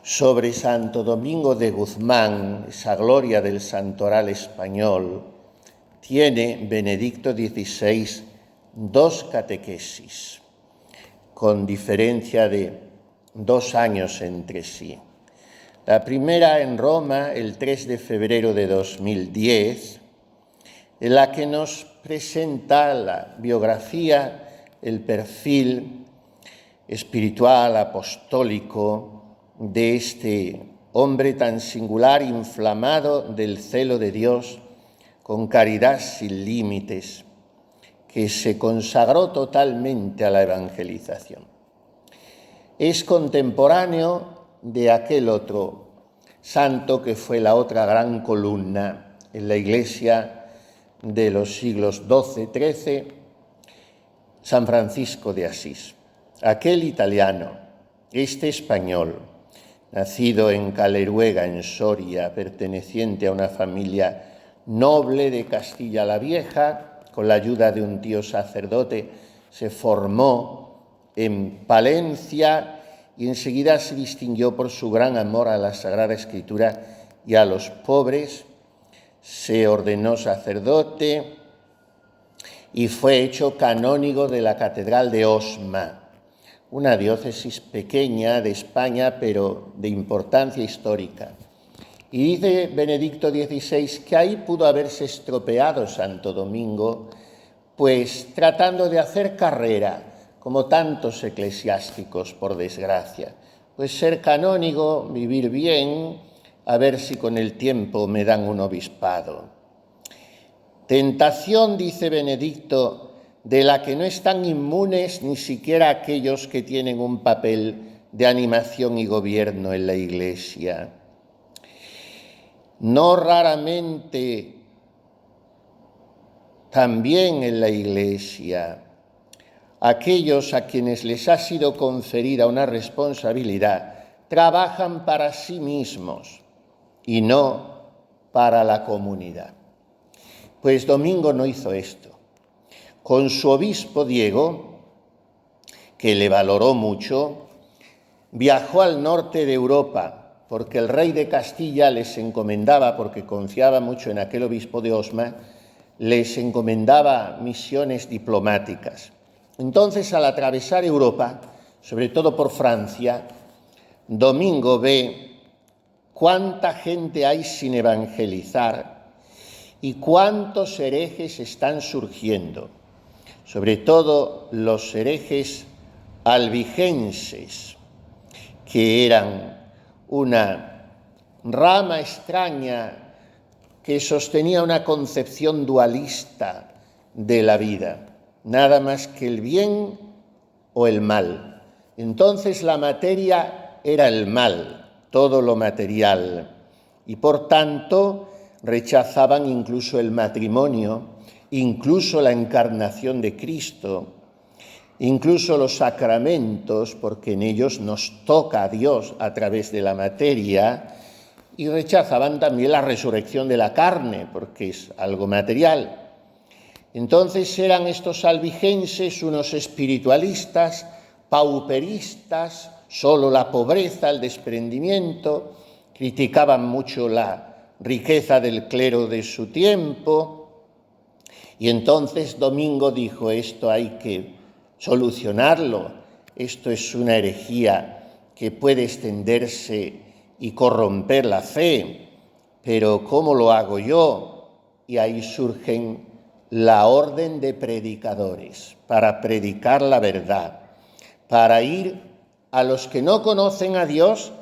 Sobre Santo Domingo de Guzmán, esa gloria del santoral español, tiene Benedicto XVI dos catequesis, con diferencia de 2 años entre sí. La primera en Roma, el 3 de febrero de 2010, en la que nos presenta la biografía, el perfil espiritual, apostólico de este hombre tan singular, inflamado del celo de Dios, con caridad sin límites, que se consagró totalmente a la evangelización. Es contemporáneo de aquel otro santo que fue la otra gran columna en la Iglesia de los siglos XII-XIII, San Francisco de Asís. Aquel italiano, este español, nacido en Caleruega, en Soria, perteneciente a una familia noble de Castilla la Vieja, con la ayuda de un tío sacerdote, se formó en Palencia y enseguida se distinguió por su gran amor a la Sagrada Escritura y a los pobres. Se ordenó sacerdote y fue hecho canónigo de la Catedral de Osma, una diócesis pequeña de España, pero de importancia histórica. Y dice Benedicto XVI que ahí pudo haberse estropeado Santo Domingo, pues tratando de hacer carrera, como tantos eclesiásticos, por desgracia, pues ser canónigo, vivir bien, a ver si con el tiempo me dan un obispado. Tentación, dice Benedicto, de la que no están inmunes ni siquiera aquellos que tienen un papel de animación y gobierno en la Iglesia. No raramente también en la Iglesia, aquellos a quienes les ha sido conferida una responsabilidad trabajan para sí mismos y no para la comunidad. Pues Domingo no hizo esto. Con su obispo Diego, que le valoró mucho, viajó al norte de Europa, porque el rey de Castilla les encomendaba, porque confiaba mucho en aquel obispo de Osma, les encomendaba misiones diplomáticas. Entonces, al atravesar Europa, sobre todo por Francia, Domingo ve cuánta gente hay sin evangelizar y cuántos herejes están surgiendo, sobre todo los herejes albigenses, que eran una rama extraña que sostenía una concepción dualista de la vida, nada más que el bien o el mal. Entonces la materia era el mal, todo lo material, y por tanto rechazaban incluso el matrimonio, incluso la encarnación de Cristo, incluso los sacramentos, porque en ellos nos toca a Dios a través de la materia, y rechazaban también la resurrección de la carne, porque es algo material. Entonces eran estos albigenses unos espiritualistas, pauperistas, solo la pobreza, el desprendimiento, criticaban mucho la riqueza del clero de su tiempo, y entonces Domingo dijo: esto hay que solucionarlo, esto es una herejía que puede extenderse y corromper la fe, pero ¿cómo lo hago yo? Y ahí surgen la orden de predicadores, para predicar la verdad, para ir a los que no conocen a Dios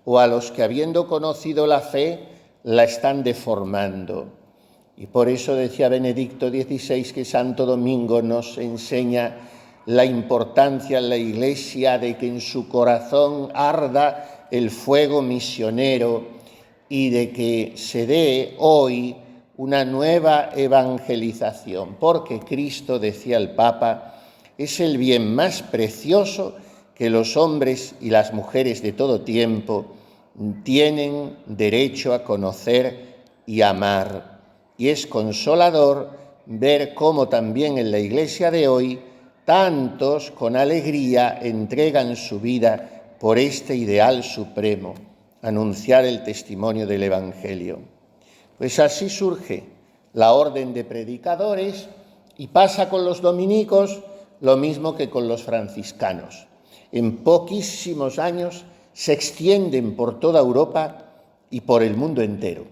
o a los que, habiendo conocido la fe, la están deformando. Y por eso decía Benedicto XVI que Santo Domingo nos enseña la importancia en la Iglesia de que en su corazón arda el fuego misionero y de que se dé hoy una nueva evangelización, porque Cristo, decía el Papa, es el bien más precioso que los hombres y las mujeres de todo tiempo tienen derecho a conocer y amar. Y es consolador ver cómo también en la Iglesia de hoy tantos con alegría entregan su vida por este ideal supremo, anunciar el testimonio del Evangelio. Pues así surge la orden de predicadores y pasa con los dominicos lo mismo que con los franciscanos. En poquísimos años se extienden por toda Europa y por el mundo entero.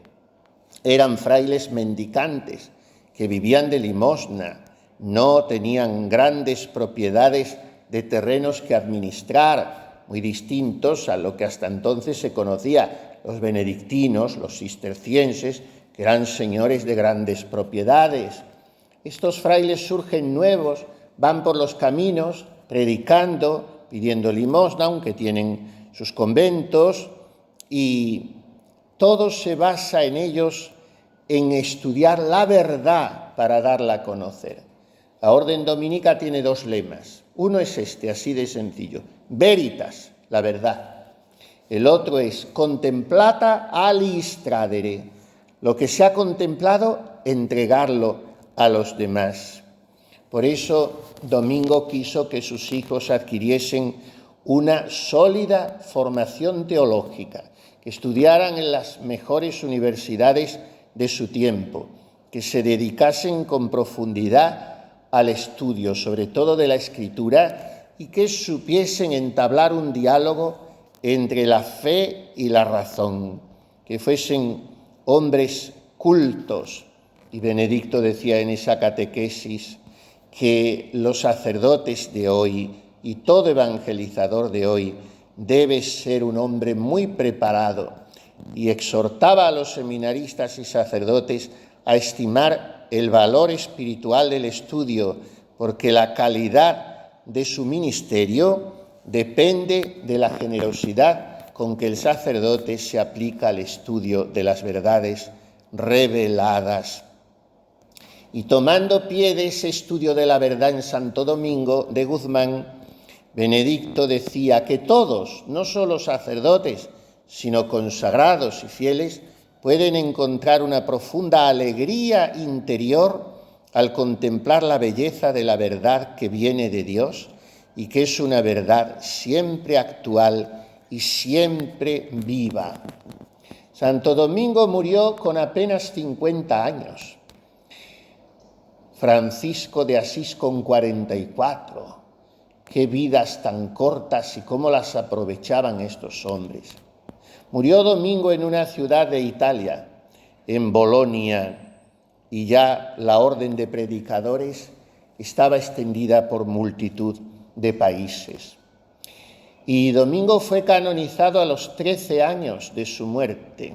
Eran frailes mendicantes que vivían de limosna, no tenían grandes propiedades de terrenos que administrar, muy distintos a lo que hasta entonces se conocía, los benedictinos, los cistercienses, que eran señores de grandes propiedades. Estos frailes surgen nuevos, van por los caminos predicando, pidiendo limosna, aunque tienen sus conventos, y todo se basa en ellos en estudiar la verdad para darla a conocer. La orden dominica tiene dos lemas. Uno es este, así de sencillo: veritas, la verdad. El otro es contemplata alis tradere. Lo que se ha contemplado, entregarlo a los demás. Por eso Domingo quiso que sus hijos adquiriesen una sólida formación teológica, que estudiaran en las mejores universidades de su tiempo, que se dedicasen con profundidad al estudio, sobre todo de la Escritura, y que supiesen entablar un diálogo entre la fe y la razón, que fuesen hombres cultos. Y Benedicto decía en esa catequesis que los sacerdotes de hoy y todo evangelizador de hoy debe ser un hombre muy preparado, y exhortaba a los seminaristas y sacerdotes a estimar el valor espiritual del estudio, porque la calidad de su ministerio depende de la generosidad con que el sacerdote se aplica al estudio de las verdades reveladas. Y tomando pie de ese estudio de la verdad en Santo Domingo de Guzmán, Benedicto decía que todos, no solo sacerdotes, sino consagrados y fieles, pueden encontrar una profunda alegría interior al contemplar la belleza de la verdad que viene de Dios y que es una verdad siempre actual y siempre viva. Santo Domingo murió con apenas 50 años. Francisco de Asís con 44. Qué vidas tan cortas y cómo las aprovechaban estos hombres. Murió Domingo en una ciudad de Italia, en Bolonia, y ya la orden de predicadores estaba extendida por multitud de países. Y Domingo fue canonizado a los 13 años de su muerte,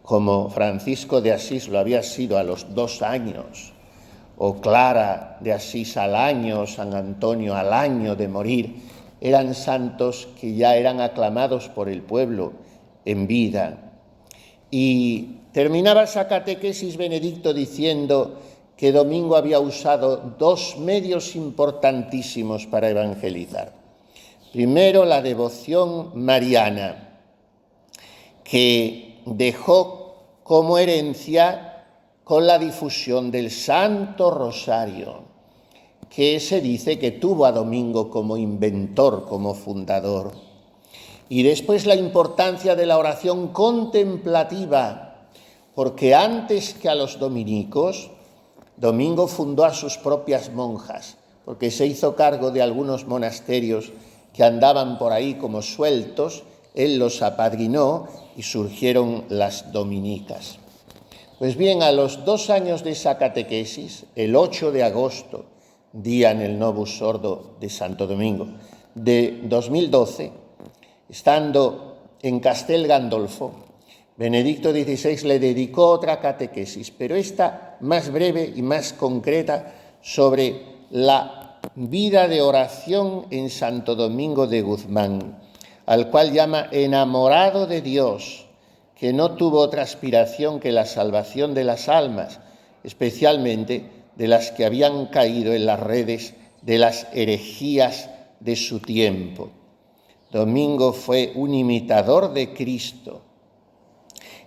como Francisco de Asís lo había sido a los 2 años, o Clara de Asís al año, San Antonio al año de morir. Eran santos que ya eran aclamados por el pueblo en vida. Y terminaba esa catequesis Benedicto diciendo que Domingo había usado 2 medios importantísimos para evangelizar. Primero, la devoción mariana, que dejó como herencia con la difusión del Santo Rosario, que se dice que tuvo a Domingo como inventor, como fundador. Y después la importancia de la oración contemplativa, porque antes que a los dominicos, Domingo fundó a sus propias monjas, porque se hizo cargo de algunos monasterios que andaban por ahí como sueltos, él los apadrinó y surgieron las dominicas. Pues bien, a los 2 años de esa catequesis, el 8 de agosto, día en el Novus Ordo de Santo Domingo, de 2012, estando en Castel Gandolfo, Benedicto XVI le dedicó otra catequesis, pero esta más breve y más concreta, sobre la vida de oración en Santo Domingo de Guzmán, al cual llama enamorado de Dios, que no tuvo otra aspiración que la salvación de las almas, especialmente de las que habían caído en las redes de las herejías de su tiempo. Domingo fue un imitador de Cristo,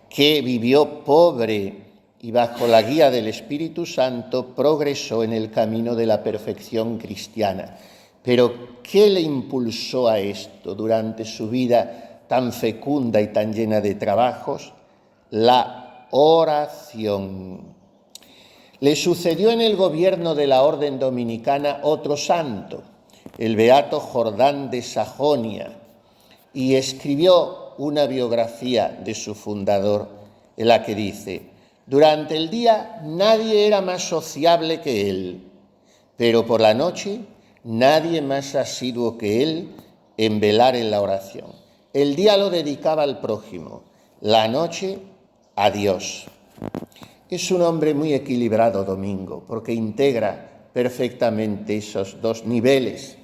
que vivió pobre y bajo la guía del Espíritu Santo progresó en el camino de la perfección cristiana. Pero ¿qué le impulsó a esto? Durante su vida tan fecunda y tan llena de trabajos, la oración. Le sucedió en el gobierno de la orden dominicana otro santo, el beato Jordán de Sajonia, y escribió una biografía de su fundador en la que dice: durante el día nadie era más sociable que él, pero por la noche nadie más asiduo que él en velar en la oración. El día lo dedicaba al prójimo, la noche a Dios. Es un hombre muy equilibrado, Domingo, porque integra perfectamente esos dos niveles,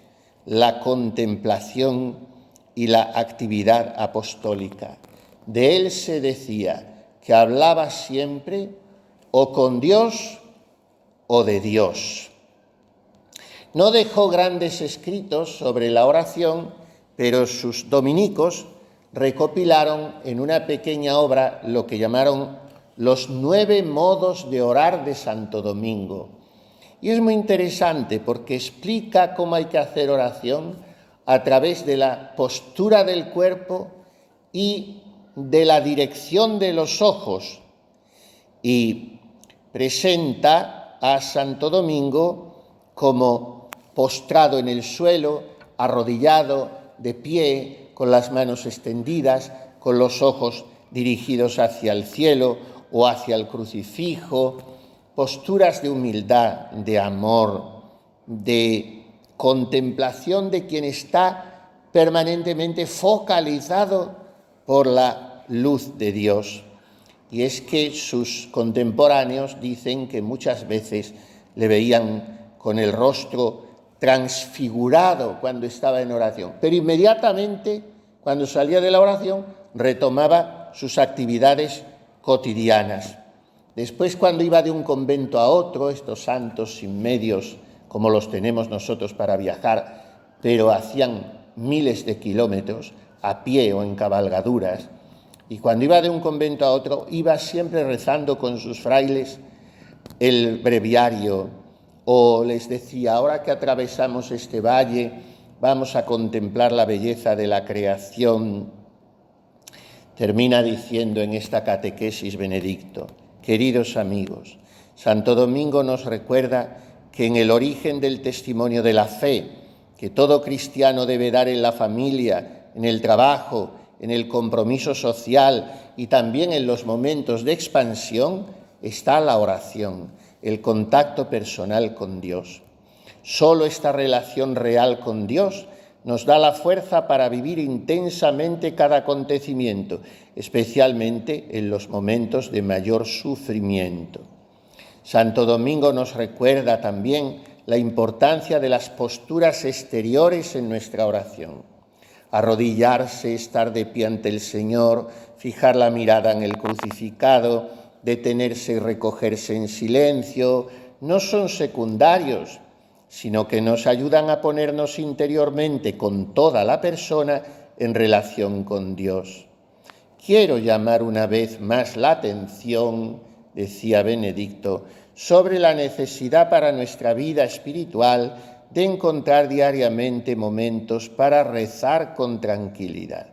la contemplación y la actividad apostólica. De él se decía que hablaba siempre o con Dios o de Dios. No dejó grandes escritos sobre la oración, pero sus dominicos recopilaron en una pequeña obra lo que llamaron los 9 modos de orar de Santo Domingo. Y es muy interesante porque explica cómo hay que hacer oración a través de la postura del cuerpo y de la dirección de los ojos. Y presenta a Santo Domingo como postrado en el suelo, arrodillado, de pie, con las manos extendidas, con los ojos dirigidos hacia el cielo o hacia el crucifijo, posturas de humildad, de amor, de contemplación de quien está permanentemente focalizado por la luz de Dios. Y es que sus contemporáneos dicen que muchas veces le veían con el rostro transfigurado cuando estaba en oración, pero inmediatamente, cuando salía de la oración, retomaba sus actividades cotidianas. Después, cuando iba de un convento a otro, estos santos sin medios como los tenemos nosotros para viajar, pero hacían miles de kilómetros a pie o en cabalgaduras, y cuando iba de un convento a otro, iba siempre rezando con sus frailes el breviario, o les decía: ahora que atravesamos este valle, vamos a contemplar la belleza de la creación. Termina diciendo en esta catequesis Benedicto: queridos amigos, Santo Domingo nos recuerda que en el origen del testimonio de la fe, que todo cristiano debe dar en la familia, en el trabajo, en el compromiso social y también en los momentos de expansión, está la oración, el contacto personal con Dios. Solo esta relación real con Dios nos da la fuerza para vivir intensamente cada acontecimiento, especialmente en los momentos de mayor sufrimiento. Santo Domingo nos recuerda también la importancia de las posturas exteriores en nuestra oración. Arrodillarse, estar de pie ante el Señor, fijar la mirada en el crucificado, detenerse y recogerse en silencio, no son secundarios, sino que nos ayudan a ponernos interiormente con toda la persona en relación con Dios. Quiero llamar una vez más la atención, decía Benedicto, sobre la necesidad para nuestra vida espiritual de encontrar diariamente momentos para rezar con tranquilidad.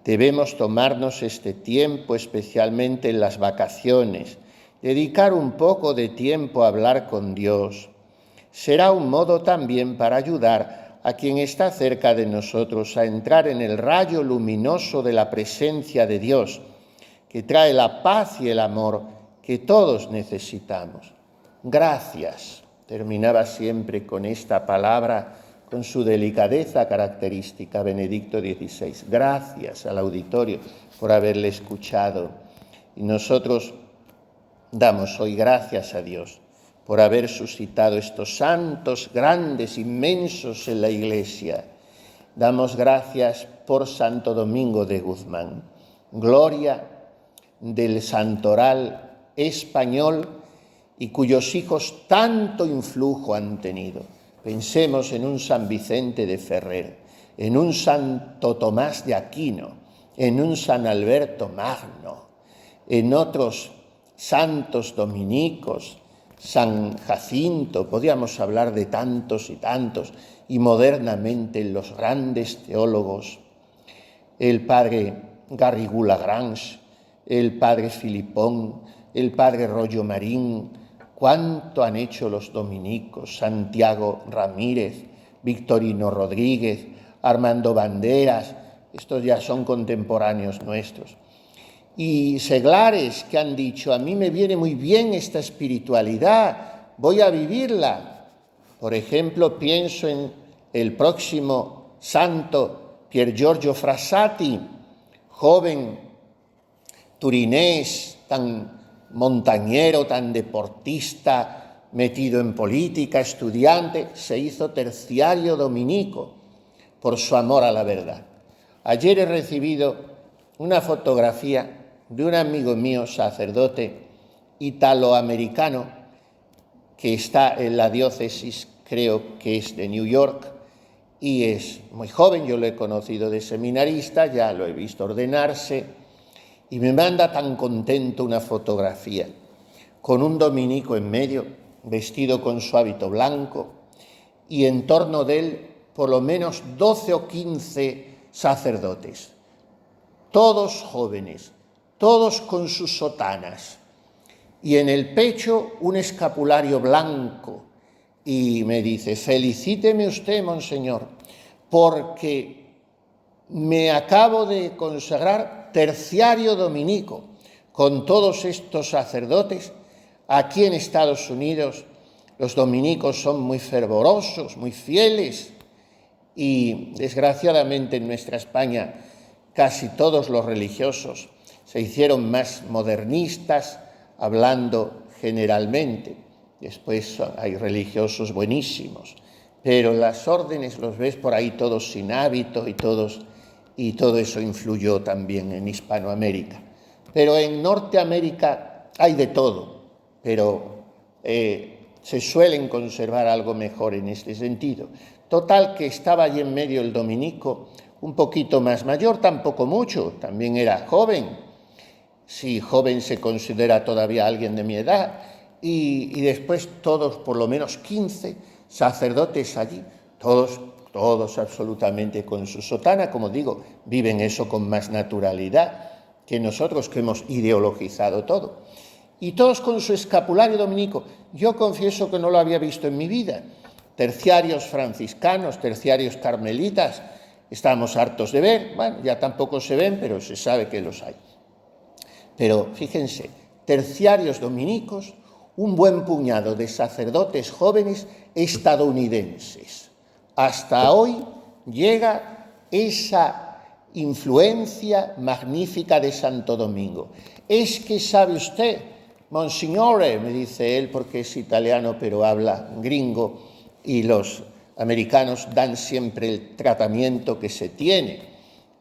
Debemos tomarnos este tiempo, especialmente en las vacaciones, dedicar un poco de tiempo a hablar con Dios. Será un modo también para ayudar a quien está cerca de nosotros a entrar en el rayo luminoso de la presencia de Dios, que trae la paz y el amor que todos necesitamos. Gracias. Terminaba siempre con esta palabra, con su delicadeza característica, Benedicto XVI. Gracias al auditorio por haberle escuchado. Y nosotros damos hoy gracias a Dios por haber suscitado estos santos grandes, inmensos en la Iglesia. Damos gracias por Santo Domingo de Guzmán. Gloria del santoral español y cuyos hijos tanto influjo han tenido. Pensemos en un San Vicente de Ferrer, en un Santo Tomás de Aquino, en un San Alberto Magno, en otros santos dominicos, San Jacinto, podríamos hablar de tantos y tantos, y modernamente en los grandes teólogos el padre Garrigou Lagrange, el padre Filipón, el padre Rollo Marín. Cuánto han hecho los dominicos, Santiago Ramírez, Victorino Rodríguez, Armando Banderas, estos ya son contemporáneos nuestros. Y seglares que han dicho, a mí me viene muy bien esta espiritualidad, voy a vivirla. Por ejemplo, pienso en el próximo santo Pier Giorgio Frassati, joven turinés, tan montañero, tan deportista, metido en política, estudiante, se hizo terciario dominico por su amor a la verdad. Ayer he recibido una fotografía de un amigo mío, sacerdote italoamericano, que está en la diócesis, creo que es de New York, y es muy joven. Yo lo he conocido de seminarista, ya lo he visto ordenarse, y me manda tan contento una fotografía con un dominico en medio, vestido con su hábito blanco, y en torno de él por lo menos 12 o 15 sacerdotes, todos jóvenes, todos con sus sotanas, y en el pecho un escapulario blanco. Y me dice, felicíteme usted, monseñor, porque me acabo de consagrar terciario dominico con todos estos sacerdotes. Aquí en Estados Unidos los dominicos son muy fervorosos, muy fieles, y desgraciadamente en nuestra España casi todos los religiosos se hicieron más modernistas, hablando generalmente. Después hay religiosos buenísimos, pero las órdenes los ves por ahí todos sin hábito y todo eso influyó también en Hispanoamérica. Pero en Norteamérica hay de todo, pero se suelen conservar algo mejor en este sentido. Total, que estaba allí en medio el dominico, un poquito más mayor, tampoco mucho, también era joven. Si joven se considera todavía alguien de mi edad, y después todos, por lo menos 15 sacerdotes allí, todos absolutamente con su sotana, como digo, viven eso con más naturalidad que nosotros, que hemos ideologizado todo. Y todos con su escapulario dominico. Yo confieso que no lo había visto en mi vida. Terciarios franciscanos, terciarios carmelitas, estamos hartos de ver. Bueno, ya tampoco se ven, pero se sabe que los hay. Pero fíjense, terciarios dominicos, un buen puñado de sacerdotes jóvenes estadounidenses. Hasta hoy llega esa influencia magnífica de Santo Domingo. Es que sabe usted, Monsignore, me dice él, porque es italiano pero habla gringo, y los americanos dan siempre el tratamiento que se tiene.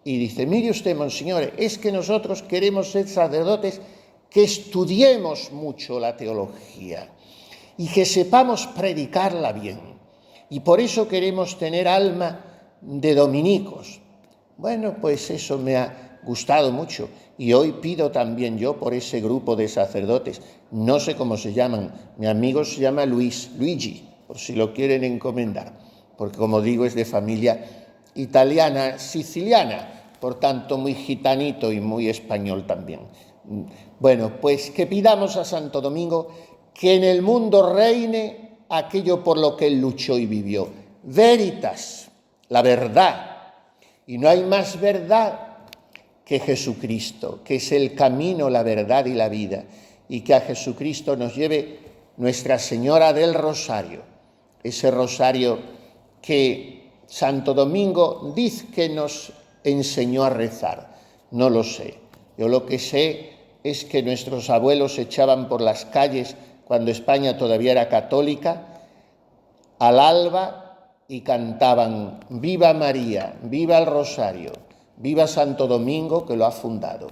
Y dice, mire usted, Monsignore, es que nosotros queremos ser sacerdotes que estudiemos mucho la teología y que sepamos predicarla bien. Y por eso queremos tener alma de dominicos. Bueno, pues eso me ha gustado mucho. Y hoy pido también yo por ese grupo de sacerdotes. No sé cómo se llaman. Mi amigo se llama Luigi, por si lo quieren encomendar. Porque, como digo, es de familia italiana, siciliana, por tanto muy gitanito y muy español también. Bueno, pues que pidamos a Santo Domingo que en el mundo reine aquello por lo que él luchó y vivió. Veritas, la verdad. Y no hay más verdad que Jesucristo, que es el camino, la verdad y la vida. Y que a Jesucristo nos lleve Nuestra Señora del Rosario, ese rosario que Santo Domingo dice que nos enseñó a rezar. No lo sé. Yo lo que sé es que nuestros abuelos echaban por las calles, cuando España todavía era católica, al alba y cantaban «Viva María, viva el Rosario, viva Santo Domingo que lo ha fundado».